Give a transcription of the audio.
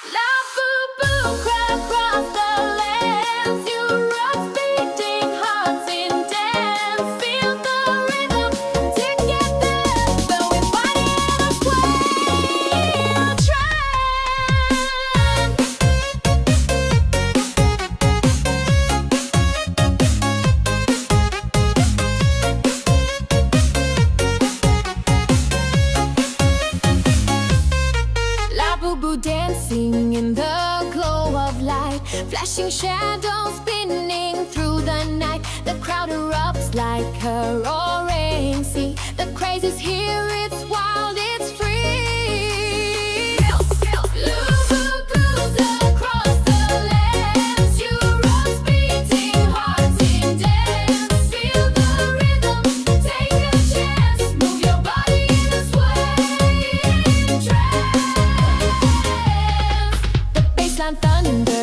Labubu, across the lands, Europe's beating hearts in dance. Feel the rhythm together, when we body in a sway trend. Labubu dancing in the glow of light, flashing shadows spinning through the night. The crowd erupts like a roaring sea. The craze is here, it's wild, it's free. Labubu's across the lands, Europe's beating hearts in dance. Feel the rhythm, take a chance, move your body in a swaying trance. The bassline thunder